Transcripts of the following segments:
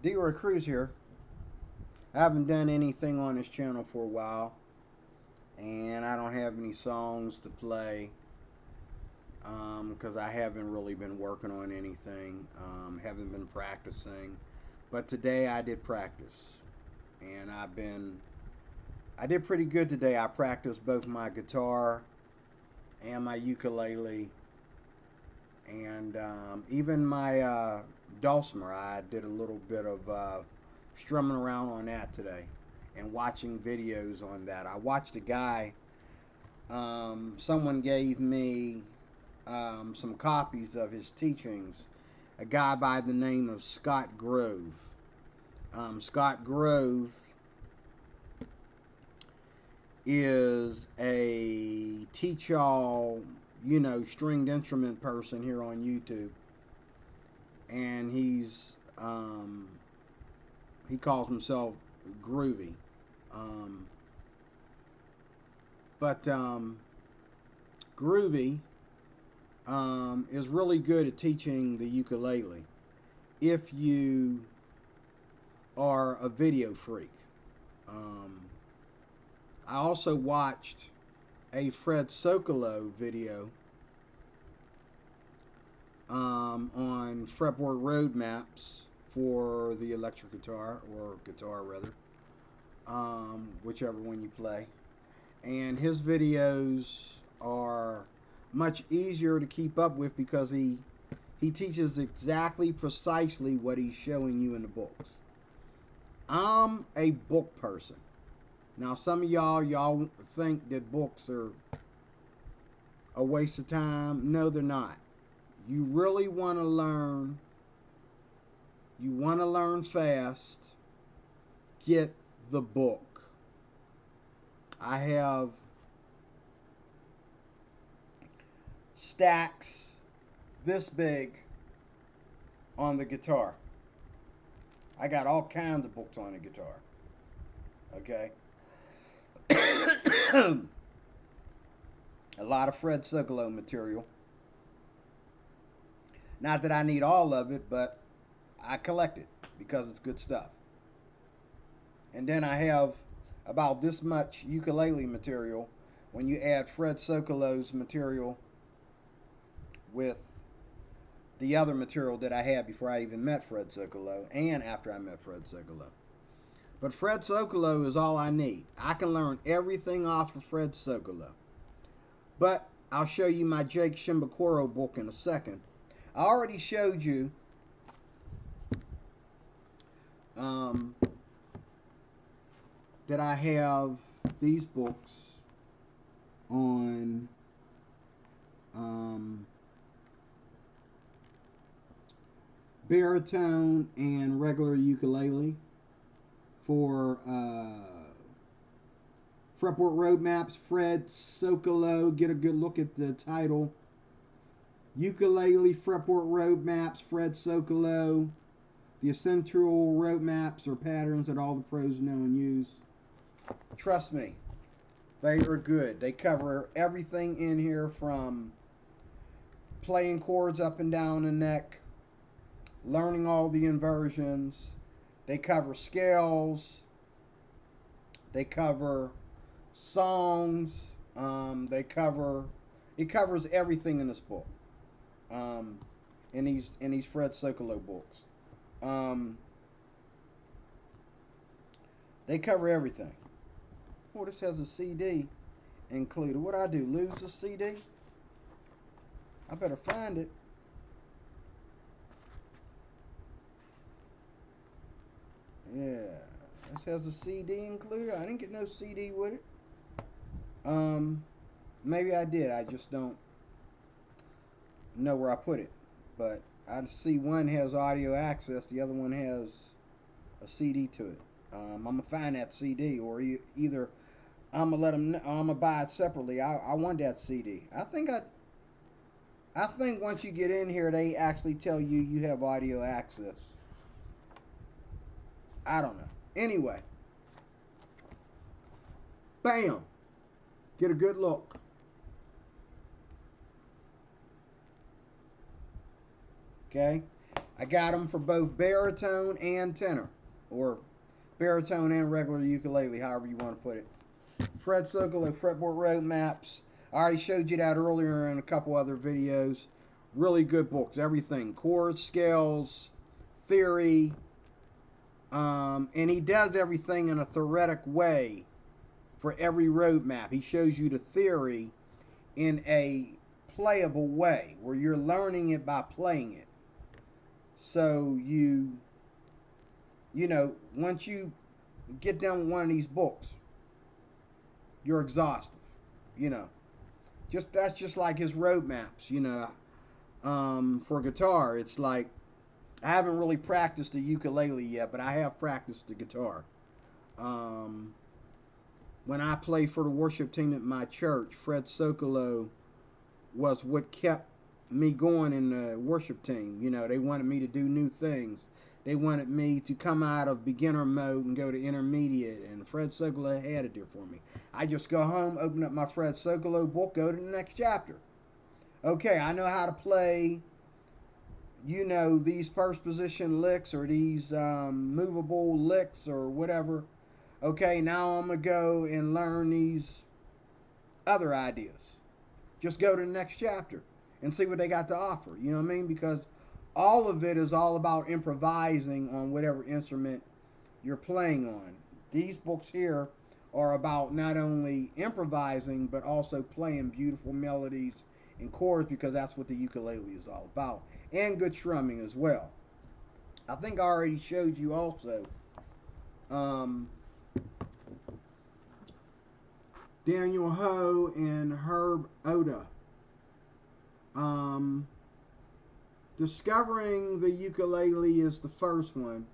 D-Roy Cruz here. I haven't done anything on this channel for a while, and I don't have any songs to play because I haven't really been working on anything. Haven't been practicing, but today I did practice, and I did pretty good today. I practiced both my guitar and my ukulele, and even my dulcimer. I did a little bit of strumming around on that today and watching videos on that. I watched a guy, someone gave me some copies of his teachings, a guy by the name of Scott Grove. Scott Grove is a teach all, stringed instrument person here on YouTube, and he calls himself Groovy. Um, but Groovy is really good at teaching the ukulele if you are a video freak. Um, I also watched a Fred Sokolow video on Fretboard road maps for the electric guitar, or guitar rather, whichever one you play. And his videos are much easier to keep up with because he teaches exactly precisely what he's showing you in the books. I'm a book person. Now some of y'all think that books are a waste of time. No, they're not. You really want to learn, you want to learn fast, get the book. I have stacks this big on the guitar. I got all kinds of books on the guitar. Okay? A lot of Fred Sokolow material. Not that I need all of it, but I collect it because it's good stuff. And then I have about this much ukulele material when you add Fred Sokolow's material with the other material that I had before I even met Fred Sokolow and after I met Fred Sokolow. But Fred Sokolow is all I need. I can learn everything off of Fred Sokolow. But I'll show you my Jake Shimbakuro book in a second. I already showed you that I have these books on baritone and regular ukulele for Fretboard Road Maps, Fred Sokolow. Get a good look at the title. Ukulele, Fretboard Road Maps, Fred Sokolow. The essential road maps or patterns that all the pros know and use. Trust me, they are good. They cover everything in here from playing chords up and down the neck, learning all the inversions. They cover scales. They cover songs. It covers everything in this book. In these Fred Sokolow books. They cover everything. Oh, this has a CD included. What do I do? Lose the CD? I better find it. Yeah, this has a CD included. I didn't get no CD with it. Maybe I did. I just don't know where I put it. But I see one has audio access. The other one has a CD to it. I'm gonna find that CD, or either I'm gonna let them. I'm gonna buy it separately. I want that CD. I think once you get in here, they actually tell you you have audio access. I don't know. Anyway, bam. Get a good look. Okay. I got them for both baritone and tenor, or baritone and regular ukulele, however you want to put it. Fred Sokolow Fretboard Road Maps. I already showed you that earlier in a couple other videos. Really good books. Everything. Chords, scales, theory. And he does everything in a theoretic way for every road map. He shows you the theory in a playable way where you're learning it by playing it. So you know, once you get done with one of these books, you're exhausted. You know, that's just like his road maps. You know, for guitar, it's like I haven't really practiced the ukulele yet, but I have practiced the guitar. Um, when I played for the worship team at my church, Fred Sokolow was what kept me going in the worship team. You know, they wanted me to do new things. They wanted me to come out of beginner mode and go to intermediate, and Fred Sokolow had it there for me. I just go home, open up my Fred Sokolow book, go to the next chapter. Okay, I know how to play, you know, these first position licks or these movable licks or whatever. Okay, now I'm going to go and learn these other ideas. Just go to the next chapter and see what they got to offer. You know what I mean? Because all of it is all about improvising on whatever instrument you're playing on. These books here are about not only improvising but also playing beautiful melodies and chords, because that's what the ukulele is all about, and good strumming as well. I think I already showed you also Daniel Ho and Herb Oda. Discovering the ukulele is the first one.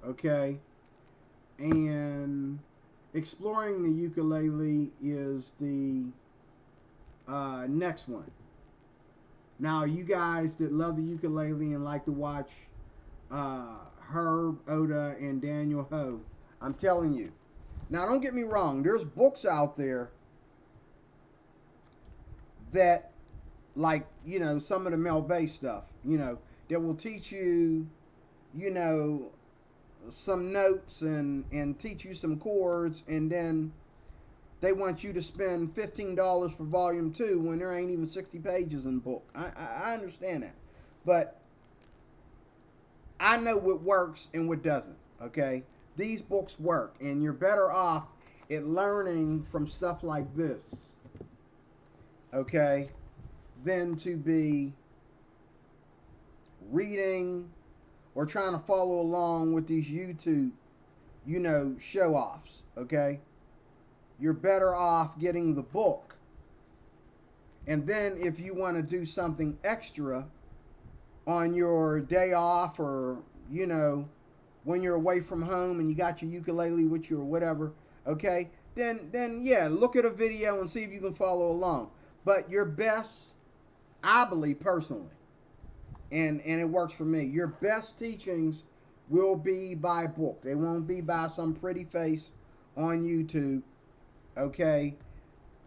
Okay. And exploring the ukulele is the next one. Now, you guys that love the ukulele and like to watch Herb Oda and Daniel Ho, I'm telling you. Now, don't get me wrong. There's books out there that, like, you know, some of the Mel Bay stuff, you know, that will teach you, you know, some notes and teach you some chords, and then they want you to spend $15 for volume 2 when there ain't even 60 pages in the book. I understand that. But I know what works and what doesn't, okay? These books work, and you're better off at learning from stuff like this, okay, than to be reading or trying to follow along with these YouTube, you know, show-offs, okay? You're better off getting the book. And then if you want to do something extra on your day off, or, you know, when you're away from home and you got your ukulele with you or whatever, okay, then yeah, look at a video and see if you can follow along. But your best, I believe personally, and it works for me, your best teachings will be by book. They won't be by some pretty face on YouTube, okay?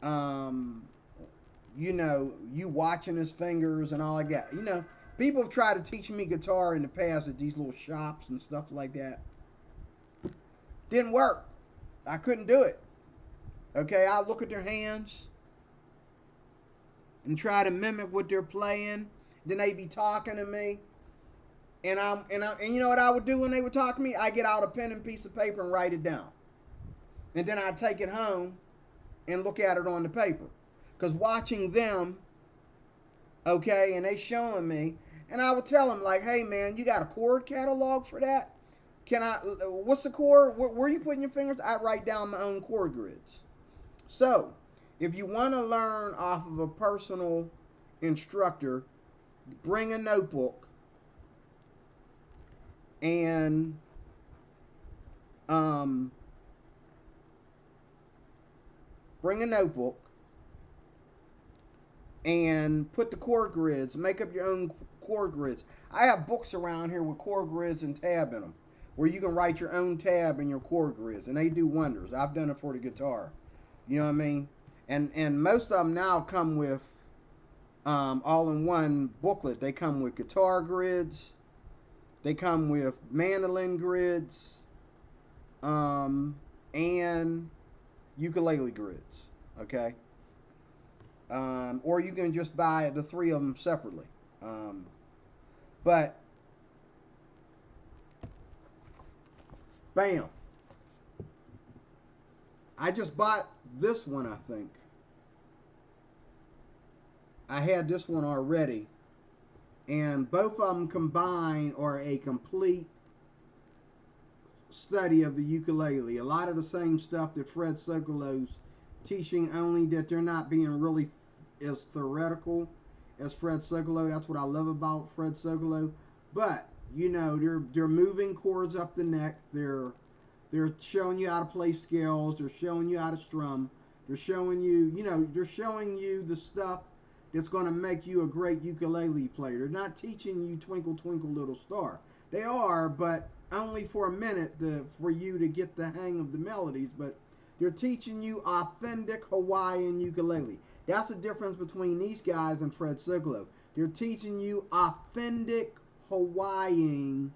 You know, you watching his fingers and all like that. You know, people have tried to teach me guitar in the past at these little shops and stuff like that. Didn't work. I couldn't do it. Okay, I look at their hands and try to mimic what they're playing. Then they be talking to me, and you know what I would do when they would talk to me? I get out a pen and piece of paper and write it down, and then I take it home and look at it on the paper. Because watching them, okay, and they showing me, and I would tell them, like, hey man, you got a chord catalog for that? What's the chord? Where are you putting your fingers? I write down my own chord grids. So, if you want to learn off of a personal instructor, bring a notebook and bring a notebook and put the chord grids, make up your own chord grids. I have books around here with chord grids and tab in them, where you can write your own tab in your chord grids, and they do wonders. I've done it for the guitar. You know what I mean? And most of them now come with all in one booklet. They come with guitar grids, they come with mandolin grids, and ukulele grids. Okay, or you can just buy the three of them separately. But bam, I just bought this one. I think I had this one already, and both of them combined are a complete study of the ukulele. A lot of the same stuff that Fred Sokolo's teaching, only that they're not being really as theoretical as Fred Sokolo. That's what I love about Fred Sokolo. But you know, they're moving chords up the neck. They're showing you how to play scales. They're showing you how to strum. They're showing you, they're showing you the stuff that's going to make you a great ukulele player. They're not teaching you Twinkle Twinkle Little Star. They are, but only for a minute for you to get the hang of the melodies. But they're teaching you authentic Hawaiian ukulele. That's the difference between these guys and Fred Sokolo. They're teaching you authentic Hawaiian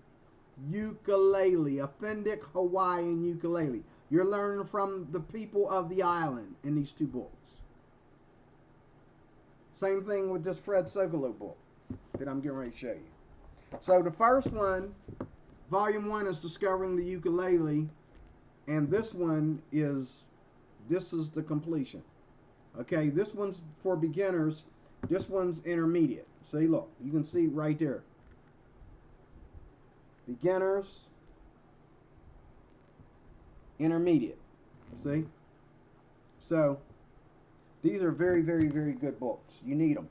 ukulele. Authentic Hawaiian ukulele. You're learning from the people of the island in these two books. Same thing with this Fred Sokolo book that I'm getting ready to show you. So the first one, Volume 1, is Discovering the Ukulele, and this is the completion. Okay, this one's for beginners. This one's intermediate. See, look, you can see right there. Beginners, intermediate. See? So, these are very, very, very good books. You need them.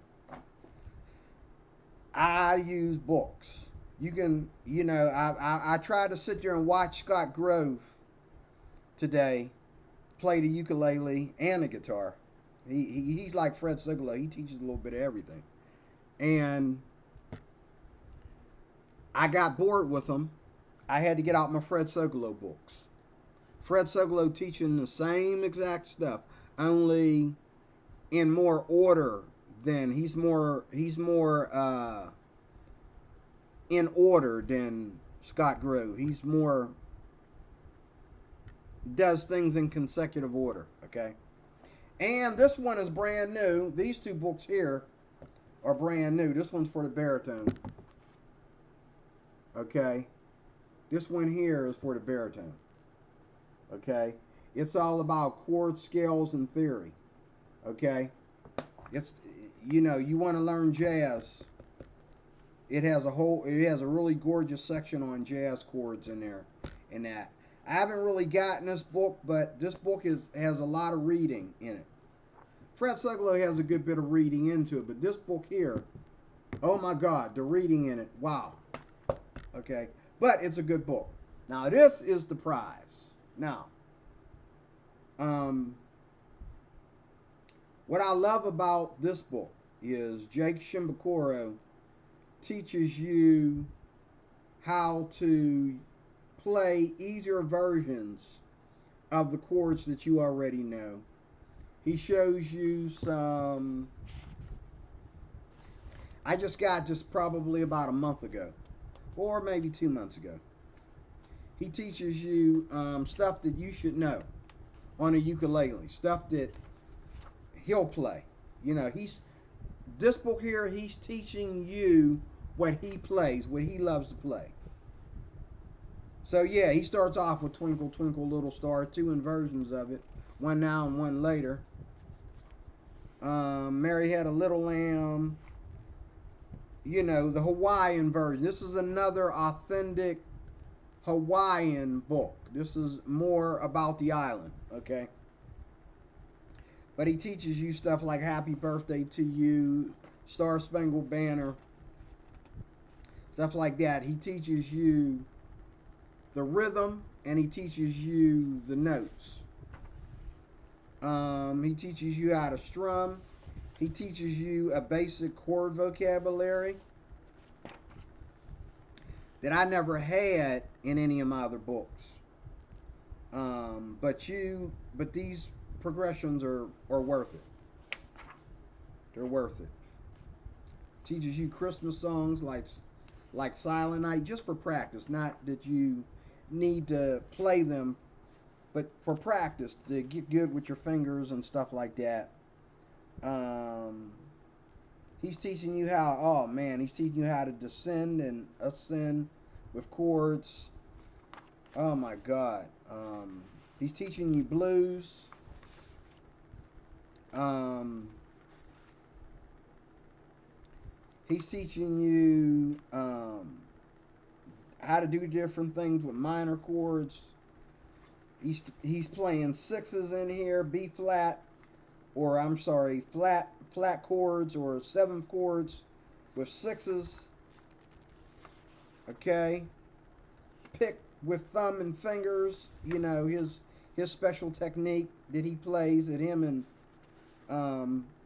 I use books. You can, I tried to sit there and watch Scott Grove today play the ukulele and the guitar. He's like Fred Sokolo. He teaches a little bit of everything. And I got bored with him. I had to get out my Fred Sokolo books. Fred Sokolo teaching the same exact stuff, only in more order than he's more in order than Scott Grove. He's more does things in consecutive order. Okay, and this one is brand new. These two books here are brand new. This one's for the baritone. Okay, this one here is for the baritone. Okay, it's all about chord scales and theory. Okay, it's you want to learn jazz. It has a really gorgeous section on jazz chords in there. In that, I haven't really gotten this book, but this book has a lot of reading in it. Fred Sokolo has a good bit of reading into it, but this book here, oh my God, the reading in it, wow. Okay, but it's a good book. Now this is the prize. Now, what I love about this book is Jake Shimbakuro teaches you how to play easier versions of the chords that you already know. He shows you some. I just got this probably about a month ago, or maybe 2 months ago. He teaches you stuff that you should know on a ukulele, stuff that he'll play. This book here, he's teaching you what he plays, what he loves to play. So yeah, he starts off with Twinkle Twinkle Little Star, 2 inversions of it, one now and one later. Mary Had a Little Lamb, the Hawaiian version. This is another authentic Hawaiian book. This is more about the island, okay? But he teaches you stuff like Happy Birthday to You, Star Spangled Banner, stuff like that. He teaches you the rhythm, and he teaches you the notes. He teaches you how to strum. He teaches you a basic chord vocabulary that I never had in any of my other books. But these progressions are worth it. They're worth it. Teaches you Christmas songs like Silent Night, just for practice. Not that you need to play them, but for practice to get good with your fingers and stuff like that. Um, he's teaching you how. Oh man, he's teaching you how to descend and ascend with chords. Oh my God. He's teaching you blues. Um, he's teaching you how to do different things with minor chords. He's playing sixes in here, B flat, or I'm sorry, flat chords or seventh chords with sixes. Okay, pick with thumb and fingers. You know his special technique that he plays at him and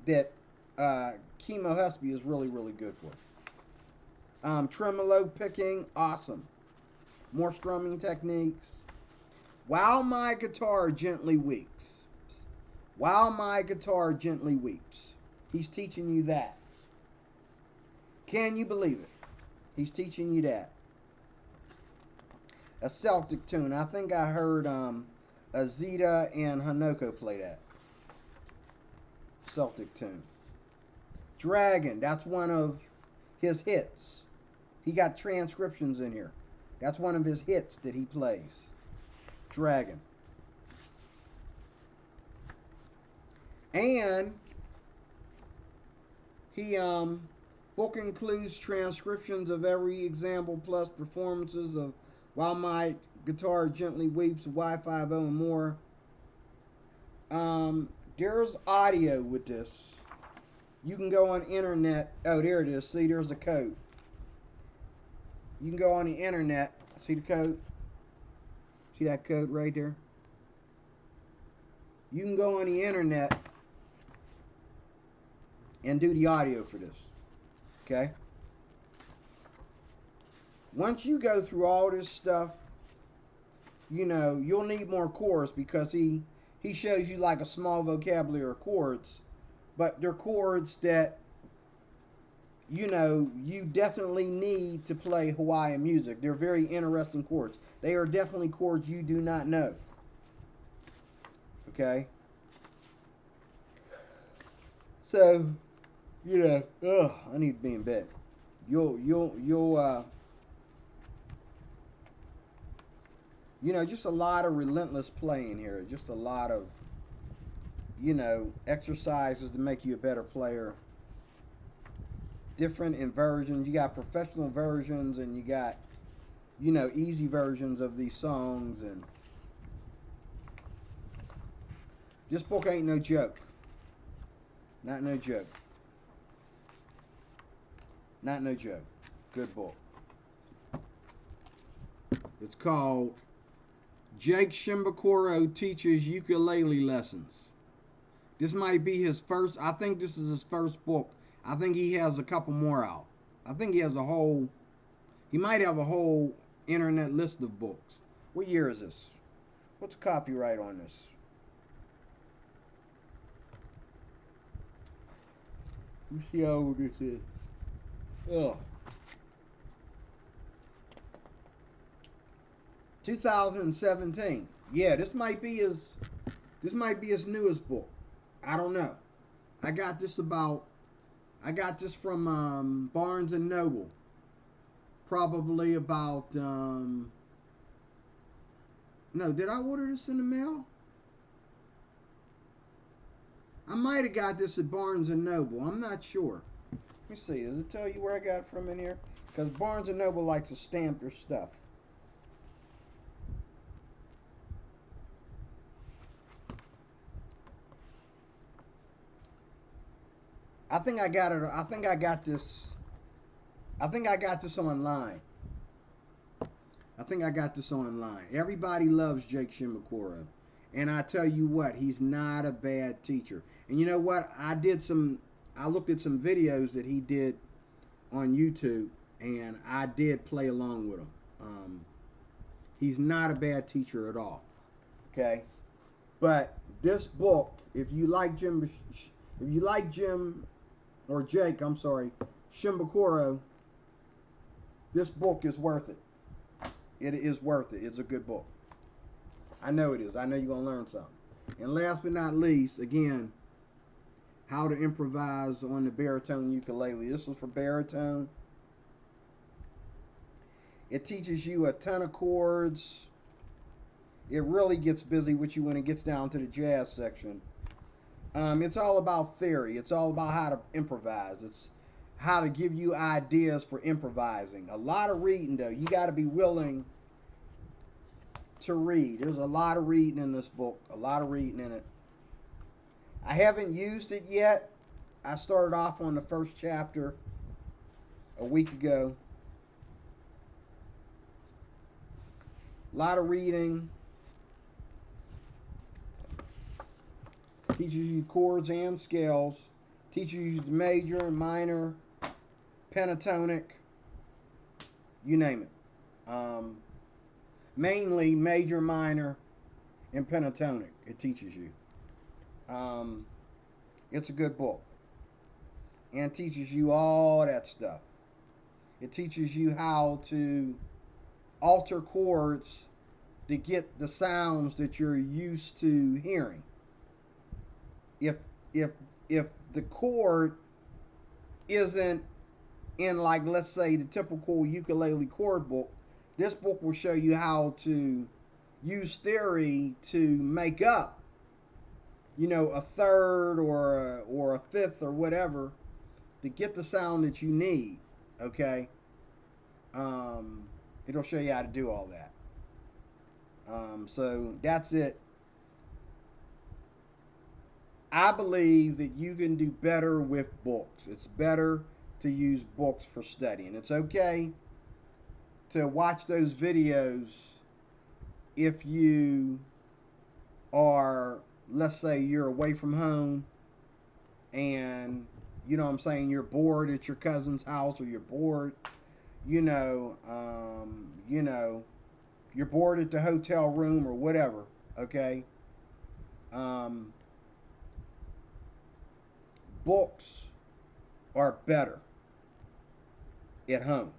that Chemo Husby is really good for. Tremolo picking, awesome. More strumming techniques. While my guitar gently weeps. While my guitar gently weeps. He's teaching you that. Can you believe it? He's teaching you that. A Celtic tune. I think I heard Azita and Hanoko play that. Celtic tune. Dragon. That's one of his hits. He got transcriptions in here. That's one of his hits that he plays. Dragon. And he book includes transcriptions of every example plus performances of While My Guitar Gently Weeps, Y50 and more. There's audio with this. You can go on internet. Oh, there it is. See, there's the code. You can go on the internet. See the code? See that code right there? You can go on the internet and do the audio for this. Okay? Once you go through all this stuff, you know, you'll need more chords because he shows you like a small vocabulary of chords, but they're chords that, you know, you definitely need to play Hawaiian music. They're very interesting chords. They are definitely chords you do not know. Okay? So, you know, I need to be in bed. You'll you know, just a lot of relentless playing here. Just a lot of, you know, exercises to make you a better player. Different inversions. You got professional versions and you got, you know, easy versions of these songs. And this book ain't no joke. Not no joke. Not no joke. Good book. It's called Jake Shimbakuro Teaches Ukulele Lessons. This might be his first. I think this is his first book. I think he has a couple more out. I think he has a whole. He might have a whole internet list of books. What year is this? What's the copyright on this? Let's see how old this is. Ugh. 2017. Yeah, this might be his newest book. I don't know. I got this from Barnes and Noble. Probably about no, did I order this in the mail? I might have got this at Barnes and Noble. I'm not sure. Let me see. Does it tell you where I got it from in here? Because Barnes and Noble likes to stamp their stuff. I think I got it. I think I got this online. I think I got this online. Everybody loves Jake Shimakura. And I tell you what, he's not a bad teacher. And you know what? I looked at some videos that he did on YouTube, and I did play along with him. He's not a bad teacher at all. Okay? But this book, if you like Jim or Jake, I'm sorry, Shimbokuro, this book is worth it. It is worth it. It's a good book. I know it is. I know you're going to learn something. And last but not least, again, how to improvise on the baritone ukulele. This was for baritone. It teaches you a ton of chords. It really gets busy with you when it gets down to the jazz section. It's all about theory. It's all about how to improvise. It's how to give you ideas for improvising. A lot of reading, though. You got to be willing to read. There's a lot of reading in this book. A lot of reading in it. I haven't used it yet. I started off on the first chapter a week ago. A lot of reading. Teaches you chords and scales. Teaches you the major and minor, pentatonic, you name it. Mainly major, minor, and pentatonic. It teaches you. It's a good book. And teaches you all that stuff. It teaches you how to alter chords to get the sounds that you're used to hearing. If the chord isn't in, like, let's say, the typical ukulele chord book, this book will show you how to use theory to make up, you know, a third or a fifth or whatever to get the sound that you need. Okay, it'll show you how to do all that. So that's it. I believe that you can do better with books. It's better to use books for studying. It's okay to watch those videos if you are, let's say, you're away from home and, you know what I'm saying, you're bored at your cousin's house, or you're bored, you know, you're bored at the hotel room or whatever, okay? Books are better at home.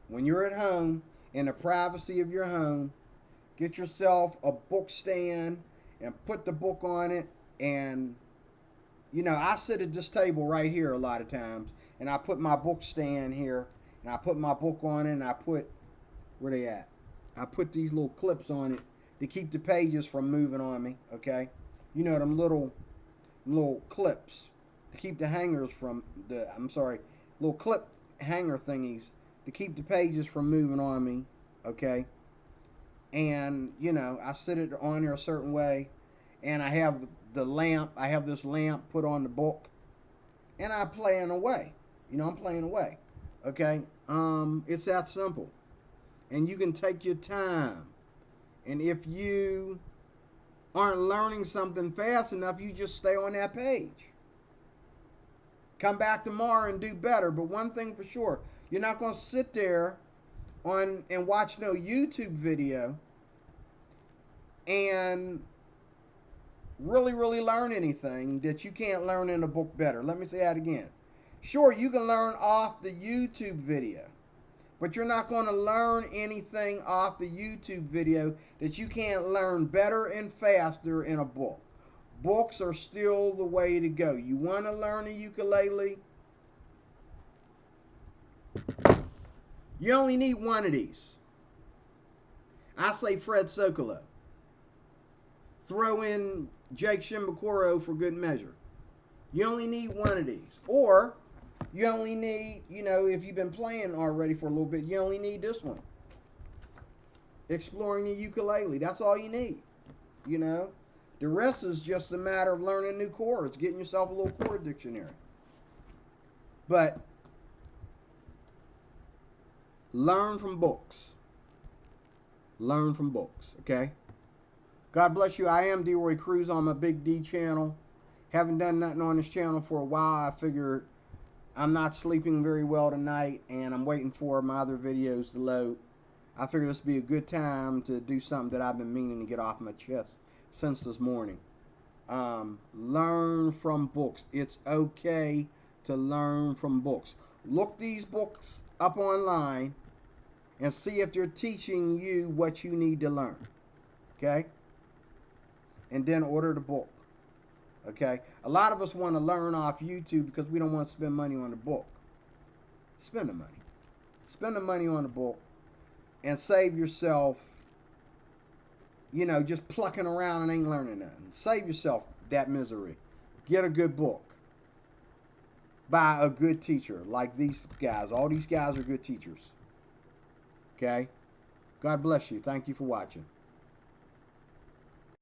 When you're at home, in the privacy of your home, get yourself a book stand and put the book on it. And, you know, I sit at this table right here a lot of times, and I put my book stand here, and I put my book on it, and I put, where they at? I put these little clips on it to keep the pages from moving on me, okay? You know, them little clips to keep the hangers from little clip hanger thingies to keep the pages from moving on me, okay? And, you know, I sit it on there a certain way, and I have the lamp, I have this lamp put on the book, and I'm playing away. You know, I'm playing away, okay? It's that simple. And you can take your time. And if you aren't learning something fast enough, you just stay on that page. Come back tomorrow and do better. But one thing for sure, you're not going to sit there and watch no YouTube video and really learn anything that you can't learn in a book better. Let me say that again. Sure, you can learn off the YouTube video, but you're not going to learn anything off the YouTube video that you can't learn better and faster in a book. Books are still the way to go. You want to learn a ukulele? You only need one of these. I say Fred Sokolow. Throw in Jake Shimbokuro for good measure. You only need one of these. Or you only need, you know, if you've been playing already for a little bit, you only need this one. Exploring the Ukulele. That's all you need. You know? The rest is just a matter of learning new chords, getting yourself a little chord dictionary. But learn from books. Learn from books, okay? God bless you. I am D-Roy Cruz on my Big D channel. Haven't done nothing on this channel for a while. I figured I'm not sleeping very well tonight, and I'm waiting for my other videos to load. I figured this would be a good time to do something that I've been meaning to get off my chest since this morning. Learn from books. It's okay to learn from books. Look these books up online and see if they're teaching you what you need to learn. Okay? And then order the book. Okay? A lot of us want to learn off YouTube because we don't want to spend money on the book. Spend the money. Spend the money on the book and save yourself, just plucking around and ain't learning nothing. Save yourself that misery. Get a good book. By a good teacher like these guys. All these guys are good teachers. Okay? God bless you. Thank you for watching.